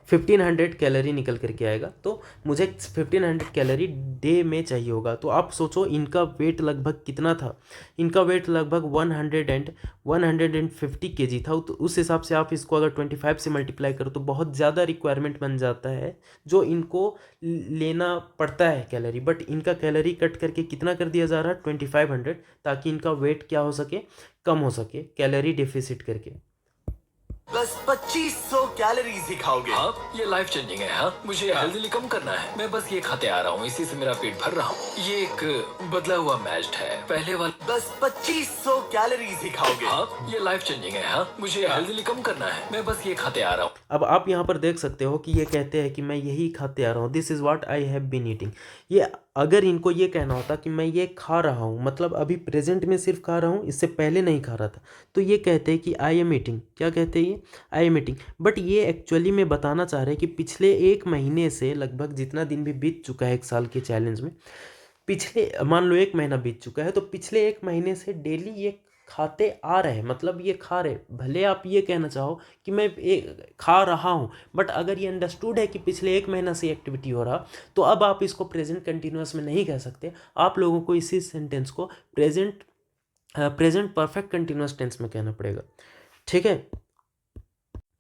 1500 कैलोरी निकल करके आएगा। तो मुझे 1500 कैलोरी डे में चाहिए होगा। तो आप सोचो इनका वेट लगभग कितना था? इनका वेट लगभग 150 kg था। तो उस हिसाब से आप इसको अगर 25 से मल्टीप्लाई करो तो बहुत ज़्यादा रिक्वायरमेंट बन जाता है जो इनको लेना पड़ता है कैलोरी। बट इनका कैलोरी कट करके कितना कर दिया जा रहा है? 2500, ताकि इनका वेट क्या हो सके? कम हो सके, कैलोरी डेफिसिट करके। बस 2500 कैलोरीज ही खाओगे। हाँ, ये लाइफ चेंजिंग है। हाँ, मुझे हेल्दीली कम करना है। मैं बस ये खाते आ रहा हूँ, इसी से मेरा पेट भर रहा हूँ। ये एक बदला हुआ मैश्ड है, पहले वाला। बस 2500 कैलोरीज ही खाओगे। हाँ, ये लाइफ चेंजिंग है। हाँ, मुझे हेल्दीली कम करना है। मैं बस ये खाते आ रहा हूँ। अब आप यहाँ पर देख सकते हो कि ये कहते हैं कि मैं यही खाते आ रहा हूँ, this is what I have been eating. ये अगर इनको ये कहना होता कि मैं ये खा रहा हूँ, मतलब अभी प्रेजेंट में सिर्फ खा रहा हूँ, इससे पहले नहीं खा रहा था, तो ये कहते हैं कि आई एम ईटिंग। क्या कहते हैं ये? I am eating. बट ये एक्चुअली में बताना चाह रहे हैं कि पिछले 1 महीने से लगभग जितना दिन भी बीत चुका है 1 साल के चैलेंज में, पिछले मान लो 1 महीना बीत चुका है, तो पिछले 1 महीने से डेली ये खाते आ रहे हैं, मतलब ये खा रहे। भले आप ये कहना चाहो कि मैं खा रहा हूँ, बट अगर ये अंडरस्टूड है कि पिछले 1 महीना से एक्टिविटी हो रहा, तो अब आप इसको प्रेजेंट कंटिन्यूअस में नहीं कह सकते। आप लोगों को इसी सेंटेंस को प्रेजेंट परफेक्ट कंटिन्यूअस टेंस में कहना पड़ेगा। ठीक है,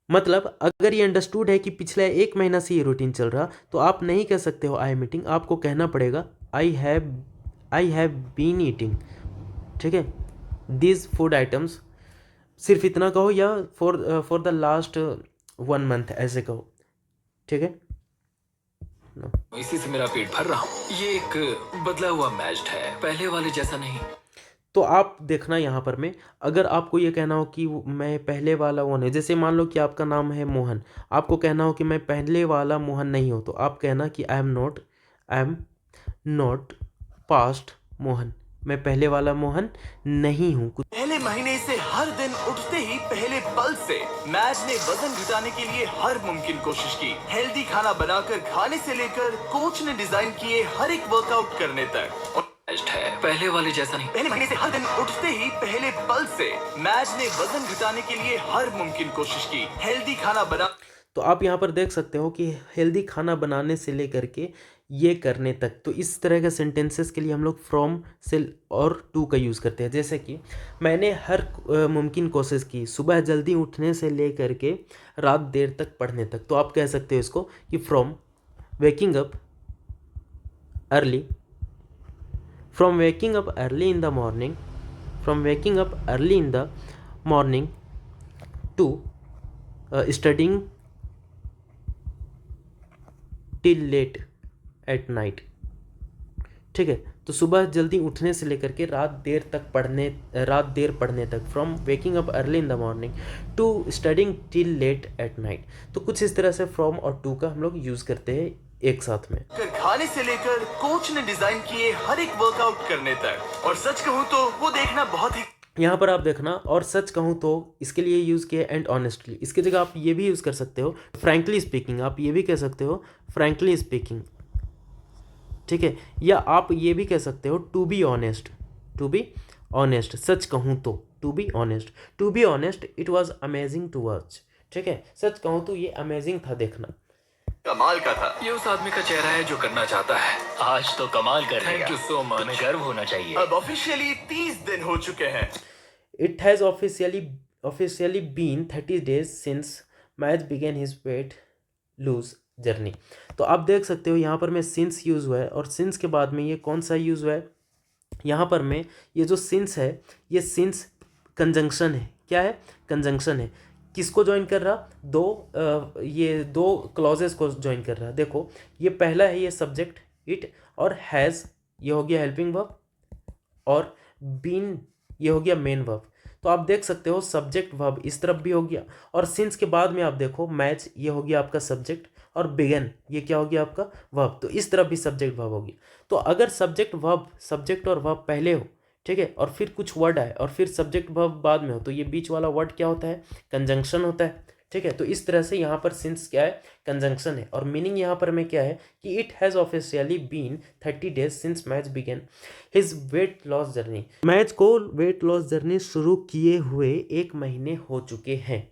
मतलब अगर ये अंडरस्टूड है कि पिछले 1 महीना से ये रूटीन चल रहा, तो आप नहीं कह सकते हो आई एम ईटिंग, आपको कहना पड़ेगा आई हैव बीन ईटिंग। ठीक है, दीज फूड आइटम्स, सिर्फ इतना कहो, या फॉर द लास्ट 1 मंथ ऐसे कहो। ठीक है, इसी से मेरा पेट भर रहा हूँ। ये एक बदला हुआ मैश्ड है, पहले वाले जैसा नहीं। तो आप देखना यहाँ पर में, अगर आपको ये कहना हो कि मैं पहले वाला वो नहीं, जैसे मान लो कि आपका नाम है मोहन, आपको कहना हो कि मैं पहले वाला मोहन नहीं हूँ, तो आप कहना कि I am not past Mohan, मैं पहले वाला मोहन नहीं हूँ। पहले महीने से हर दिन उठते ही पहले पल से मैज ने वजन घटाने के लिए हर मुमकिन कोशिश की। हेल्दी खाना बनाकर खाने से लेकर कोच ने डिजाइन किए हर एक वर्कआउट करने तक। और है, पहले वाले जैसा नहीं। पहले महीने से हर दिन उठते ही पहले पल से मैज ने वजन घटाने के लिए हर मुमकिन कोशिश की। हेल्दी खाना बना, तो आप यहाँ पर देख सकते हो कि हेल्दी खाना बनाने से लेकर के ये करने तक। तो इस तरह के सेंटेंसेस के लिए हम लोग फ्रॉम से और टू का यूज़ करते हैं। जैसे कि मैंने हर मुमकिन कोशिश की, सुबह जल्दी उठने से लेकर के रात देर तक पढ़ने तक। तो आप कह सकते हो इसको कि from waking up early in the morning, from waking up early in the morning to studying till late at night। ठीक है, तो सुबह जल्दी उठने से लेकर के रात देर पढ़ने तक, from waking up early in the morning to studying till late at night. तो कुछ इस तरह से फ्रॉम और टू का हम लोग यूज़ करते हैं एक साथ में। खाने से लेकर कोच ने डिजाइन किए हर एक वर्कआउट करने तक। और सच कहूँ तो वो देखना बहुत ही, यहाँ पर आप देखना, और सच कहूँ तो इसके लिए यूज़ किया एंड ऑनेस्टली। इसकी जगह आप ये भी यूज़ कर सकते हो फ्रैंकली स्पीकिंग, आप ये भी कह सकते हो फ्रैंकली स्पीकिंग। ठीक है, या आप ये भी कह सकते हो टू बी ऑनेस्ट, सच कहूँ तो to be honest it was amazing to watch. ठीक है, सच कहूँ तो ये अमेजिंग था देखना, कमाल का था। ये उस आदमी का चेहरा है जो करना चाहता है। आज तो कमाल कर दिया। Thank you so much. तुम्हें गर्व होना चाहिए। अब ऑफिशियली 30 दिन हो चुके हैं। It has officially been 30 days since Match began his weight lose journey. तो आप देख सकते हो यहाँ पर में सिंस यूज़ हुआ है, और सिंस के बाद में ये कौन सा यूज़ हुआ है, यहाँ पर में ये जो सिंस है, ये सिंस कंजंक्शन है। क्या है? कंजंक्शन है। किसको ज्वाइन कर रहा? ये दो क्लॉजेस को ज्वाइन कर रहा। देखो, ये पहला है ये सब्जेक्ट इट, और हैज़ ये हो गया हेल्पिंग वर्ब, और बीन ये हो गया मेन वर्ब। तो आप देख सकते हो सब्जेक्ट वर्ब इस तरफ भी हो गया, और सिंस के बाद में आप देखो मैच ये हो गया आपका सब्जेक्ट, और बिगन ये क्या हो गया आपका वर्ब। तो इस तरफ भी सब्जेक्ट वर्ब हो गया। तो अगर सब्जेक्ट और वर्ब पहले हो, ठीक है, और फिर कुछ वर्ड आए और फिर सब्जेक्ट वर्ब बाद में हो, तो ये बीच वाला वर्ड क्या होता है? कंजंक्शन होता है। ठीक है, तो इस तरह से यहाँ पर सिंस क्या है? कंजंक्शन है। और मीनिंग यहाँ पर में क्या है कि it has officially been 30 days since Match began his weight loss journey. Match को वेट लॉस जर्नी शुरू किए हुए 1 महीने हो चुके हैं।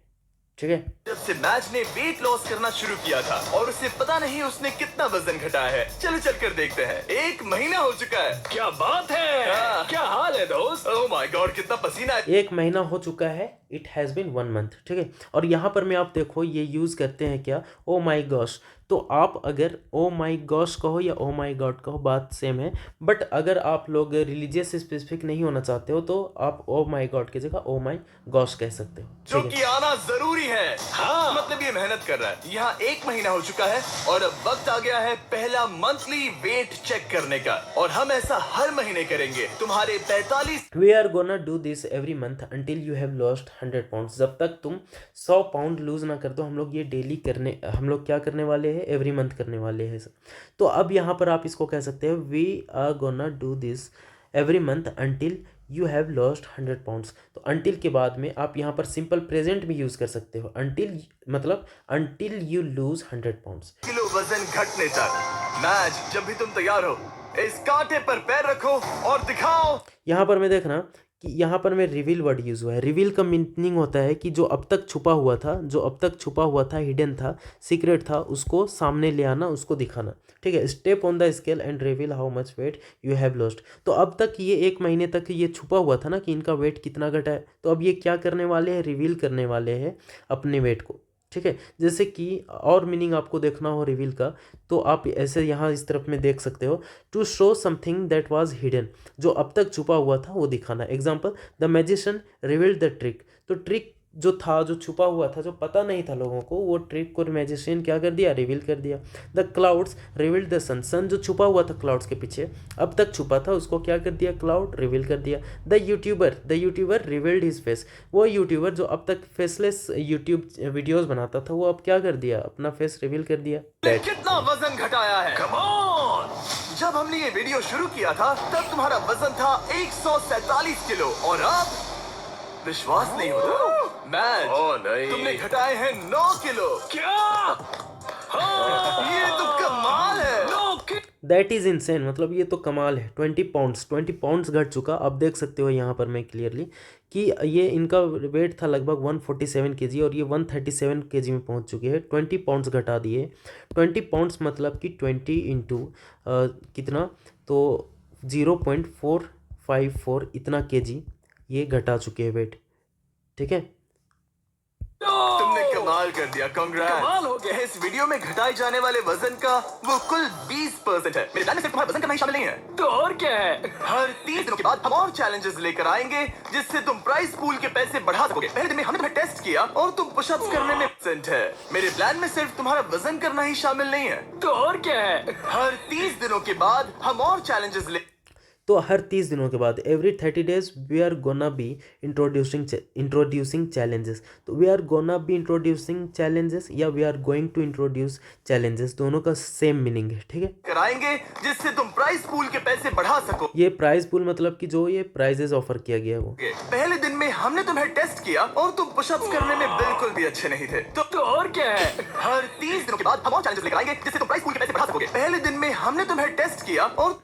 ठीक है, जब से मैच ने वेट लॉस करना शुरू किया था, और उसे पता नहीं उसने कितना वजन घटाया है। चलो चलकर देखते हैं। 1 महीना हो चुका है। क्या बात है। हाँ। क्या हाल है दोस्त? ओह माय गॉड, कितना पसीना है। 1 महीना हो चुका है इट हैज़ बीन 1 मंथ, ठीक है। और यहाँ पर में आप देखो ये यूज़ करते हैं क्या, ओ माई गॉश। तो आप अगर ओ माई गॉश कहो या ओ माई गॉड कहो बात सेम है, बट अगर आप लोग रिलीजियस स्पेसिफिक नहीं होना चाहते हो तो आप ओ माई गॉड की जगह ओ माई गॉश कह सकते हो, जो ठीक कि है। आना जरूरी है। हाँ। मतलब ये मेहनत कर रहा है। यहाँ 1 महीना हो चुका है और अब वक्त आ गया है पहला मंथली वेट चेक करने का, और हम ऐसा हर महीने करेंगे। तुम्हारे 45 we are gonna do this every month until you have lost 100 pounds. जब तक तुम 100 पाउंड लूज ना कर दो, हम लोग ये डेली करने, हम लोग क्या करने वाले हैं, एवरी मंथ करने वाले हैं। तो अब यहाँ पर आप इसको कह सकते हैं we are gonna do this every month until you have lost 100 pounds. तो अंटिल के बाद में आप यहाँ पर सिंपल प्रेजेंट भी यूज़ कर सकते हो। अंटिल मतलब until you lose 100 pounds. Kilo वजन घटने तक। मैच जब भी तुम तैयार हो, इस कांटे पर पैर रखो और दिखाओ। यहाँ पर मैं देखना कि यहाँ पर में रिवील वर्ड यूज़ हुआ है। रिवील का मीनिंग होता है कि जो अब तक छुपा हुआ था, जो अब तक छुपा हुआ था, हिडन था, सीक्रेट था, उसको सामने ले आना, उसको दिखाना, ठीक है। Step on the scale and reveal how much weight you have lost. तो अब तक ये 1 महीने तक ये छुपा हुआ था ना कि इनका वेट कितना घटा है, तो अब ये क्या करने वाले हैं, रिवील करने वाले हैं अपने वेट को, ठीक है। जैसे कि और मीनिंग आपको देखना हो रिवील का, तो आप ऐसे यहाँ इस तरफ में देख सकते हो, to show something that was hidden, जो अब तक छुपा हुआ था वो दिखाना। Example, the magician revealed the trick. तो ट्रिक जो था, जो छुपा हुआ था, जो पता नहीं था लोगों को, वो ट्रिक को मैजिशियन क्या कर दिया, रिवील कर दिया। द क्लाउड्स रिवील्ड द सन। सन जो छुपा हुआ था क्लाउड्स के पीछे, अब तक छुपा था, उसको क्या कर दिया, क्लाउड रिवील कर दिया। The YouTuber revealed his face. वो यूट्यूबर जो अब तक फेसलेस यूट्यूब वीडियोस बनाता था, वो अब क्या कर दिया, अपना फेस रिवील कर दिया। ने कितना वजन घटाया है। Come on. जब हमने ये वीडियो शुरू किया था तब तुम्हारा वजन था 147 किलो, और अब विश्वास नहीं होता मैच, नहीं। तुमने घटाए हैं 9 किलो। क्या? ये तो कमाल है। दैट इज़ इनसेन, मतलब ये तो कमाल है। 20 पाउंड्स घट चुका। आप देख सकते हो यहाँ पर मैं क्लियरली कि ये इनका वेट था लगभग 147 kg और ये 137 kg में पहुँच चुके हैं। 20 पाउंड्स घटा दिए। 20 पाउंड्स मतलब कि 20 इंटू कितना, तो 0.454 इतना kg ये घटा चुके हैं वेट, ठीक है। तुमने कमाल कर दिया। कमाल हो गया। इस वीडियो में घटाए जाने वाले वजन का वो कुल 20% है। मेरे प्लान में सिर्फ तुम्हारा वजन करना ही शामिल नहीं है। तो और क्या है? हर 30 दिनों के बाद हम और चैलेंजेस लेकर आएंगे जिससे तुम प्राइस पूल के पैसे बढ़ा सकोगे। पहले दिन में हमने तुम्हें टेस्ट किया और तुम पुशअप्स करने में परसेंट है। मेरे प्लान में सिर्फ तुम्हारा वजन करना ही शामिल नहीं है। तो और क्या है? हर 30 दिनों के बाद हम और चैलेंजेस ले तो हर 30 दिनों के बाद every 30 days we are gonna be introducing challenges. तो we are gonna be introducing challenges या we are going to introduce challenges, दोनों का सेम मीनिंग है, ठीक है। कराएंगे जिससे तुम प्राइस पूल के पैसे बढ़ा सको। ये प्राइस पूल मतलब कि जो ये प्राइजेस ऑफर किया गया है वो। पहले दिन में हमने तुम्हें टेस्ट किया और तुम पुशअप्स करने में बिल्कुल भी अच्छे नहीं थे। तो और क्या है? हर 30 दिनों के बाद हम और चैलेंजेस लेकर आएंगे जिससे तुम प्राइस पूल के पैसे बढ़ा सकोगे। पहले दिन में हमने तुम्हें टेस्ट किया और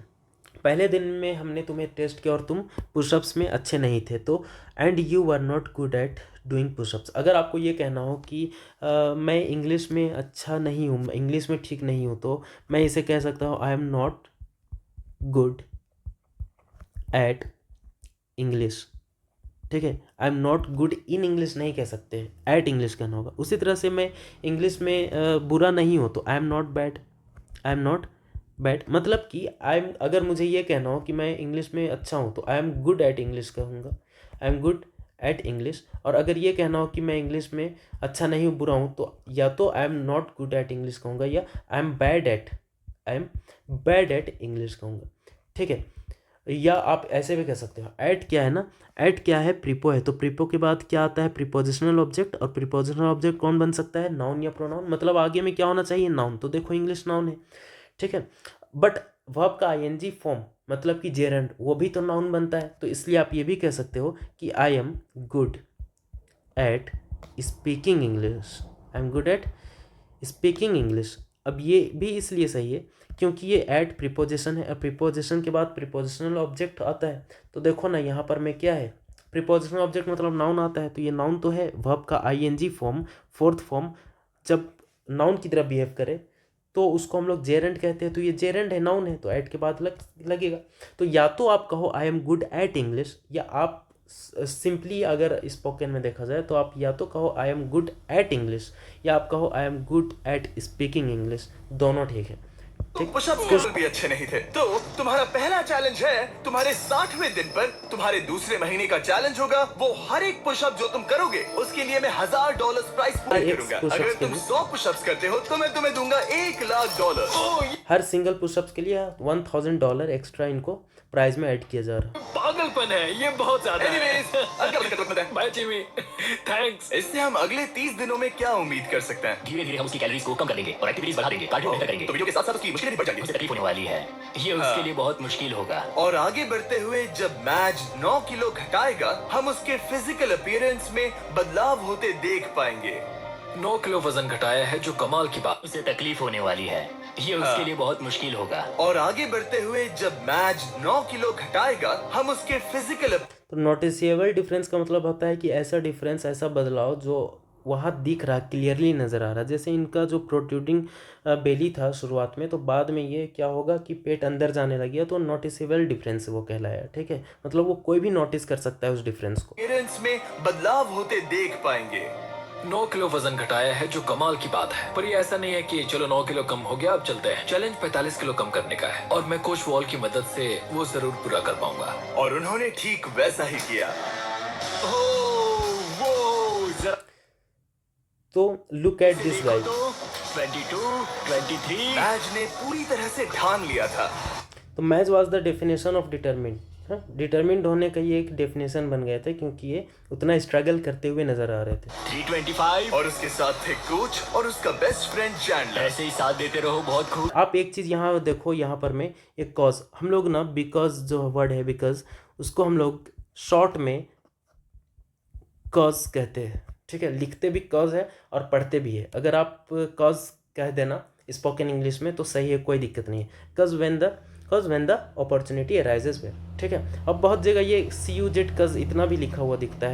पहले दिन में हमने तुम्हें टेस्ट किया और तुम पुशअप्स में अच्छे नहीं थे, तो and you are not good at doing pushups. अगर आपको ये कहना हो कि मैं इंग्लिश में अच्छा नहीं हूँ, इंग्लिश में ठीक नहीं हूँ, तो मैं इसे कह सकता हूँ I am not good at English, ठीक है। I am not good in English नहीं कह सकते, एट इंग्लिश कहना होगा। उसी तरह से मैं इंग्लिश में बुरा नहीं हूँ तो I am not bad, I am not bad. मतलब कि आई एम, अगर मुझे ये कहना हो कि मैं इंग्लिश में अच्छा हूँ तो I am good at English कहूँगा, I am good at English. और अगर ये कहना हो कि मैं इंग्लिश में अच्छा नहीं हूँ, बुरा हूँ, तो या तो I am not good at English कहूँगा या I am bad at English कहूँगा, ठीक है। या आप ऐसे भी कह सकते हो। एट क्या है ना, एट क्या है, प्रीपो है। तो प्रीपो के बाद क्या आता है, प्रीपोजिशनल ऑब्जेक्ट। और प्रीपोजिशनल ऑब्जेक्ट कौन बन सकता है, नाउन या प्रोनाउन। मतलब आगे में क्या होना चाहिए, नाउन। तो देखो इंग्लिश नाउन है, ठीक है। बट वर्ब का आईएनजी फॉर्म मतलब कि जेरंड, वो भी तो नाउन बनता है। तो इसलिए आप ये भी कह सकते हो कि आई am good eight speaking English, I am good eight speaking English. अब ये भी इसलिए सही है क्योंकि ये एट प्रीपोजिशन है। प्रीपोजिशन के बाद प्रीपोजिशनल ऑब्जेक्ट आता है। तो देखो ना यहाँ पर में क्या है, प्रीपोजिशनल ऑब्जेक्ट मतलब नाउन आता है। तो ये नाउन तो है, वर्ब का आईएनजी फॉर्म, फोर्थ फॉर्म जब नाउन की तरह बिहेव करे तो उसको हम लोग जेरेंड कहते हैं। तो ये जेरेंड है, नाउन है, तो एट के बाद लगेगा। तो या तो आप कहो आई एम गुड एट इंग्लिश, या आप सिंपली अगर स्पोकन में देखा जाए तो आप या तो कहो आई एम गुड एट इंग्लिश या आप कहो आई am good eight speaking English, दोनों ठीक है। पुशअप्स बिल्कुल भी अच्छे नहीं थे। तो तुम्हारा पहला चैलेंज है, तुम्हारे 60वें दिन पर तुम्हारे दूसरे महीने का चैलेंज होगा, वो हर एक पुशअप जो तुम करोगे उसके लिए मैं $1000 प्राइस पूरे करूंगा। अगर तुम 100 पुशअप्स करते हो तो मैं तुम्हें दूंगा $1,00,000। हर सिंगल पुशअप्स के लिए $1000 एक्स्ट्रा इनको प्राइस में ऐड किया जा रहा है। पागलपन है ये, बहुत ज्यादा है। Anyways, अगला बजट बताएं। Bye Jimmy, thanks. इससे हम अगले 30 दिनों में क्या उम्मीद कर सकते हैं? धीरे धीरे हम उसकी कैलोरीज को कम कर देंगे और एक्टिविटीज बढ़ा देंगे, कार्डियो बेहतर करेंगे। तो वीडियो के साथ साथ उसकी मुश्किलें भी बढ़ जाएंगी। उसे तकलीफ होने वाली है, ये उसके लिए बहुत मुश्किल होगा। और आगे बढ़ते हुए जब मैच 9 किलो घटाएगा, हम उसके फिजिकल अपीयरेंस में बदलाव होते देख पाएंगे। 9 किलो वजन घटाया है, जो कमाल की बात। उसे तकलीफ होने वाली है, ये उसके लिए बहुत मुश्किल होगा। और आगे बढ़ते हुए जब मैच 9 किलो घटाएगा, हम उसके फिजिकल तो नोटिसेबल डिफरेंस का मतलब होता है कि ऐसा डिफरेंस, ऐसा बदलाव जो वहाँ दिख रहा, क्लियरली नज़र आ रहा। जैसे इनका जो प्रोट्रूडिंग बेली था शुरुआत में, तो बाद में ये क्या होगा कि पेट अंदर जाने लग गया, तो नोटिसेबल डिफरेंस वो कहलाया। ठीक है, मतलब वो कोई भी नोटिस कर सकता है उस डिफरेंस को। अपीयरेंस में बदलाव होते देख पाएंगे। 9 किलो वजन घटाया है, जो कमाल की बात है। पर ये ऐसा नहीं है कि चलो 9 किलो कम हो गया, अब चलते हैं। चैलेंज 45 किलो कम करने का है और मैं कोच वॉल की मदद से वो जरूर पूरा कर पाऊंगा। और उन्होंने ठीक वैसा ही किया। तो look at this guys. 22, 23। Match ने पूरी तरह से ठान लिया था। तो match was the definition of determined. हाँ, डिटरमिन्ड होने का ये एक डेफिनेशन बन गया था, क्योंकि ये उतना स्ट्रगल करते हुए नजर आ रहे थे। 325। और उसके साथ थे कोच और उसका बेस्ट फ्रेंड चैंडलर। ऐसे ही साथ देते रहो, बहुत खूब। आप एक चीज़ यहाँ देखो, यहाँ पर मैं एक कॉज, हम लोग ना बिकॉज जो वर्ड है बिकॉज, उसको हम लोग शॉर्ट में कॉज कहते हैं। ठीक है, लिखते भी कॉज है और पढ़ते भी है। अगर आप कॉज कह देना स्पोकन इंग्लिश में तो सही है, कोई दिक्कत नहीं है। Cause when the opportunity arises where. ठीक है, अब बहुत जगह ये CUZ कज इतना भी लिखा हुआ दिखता है।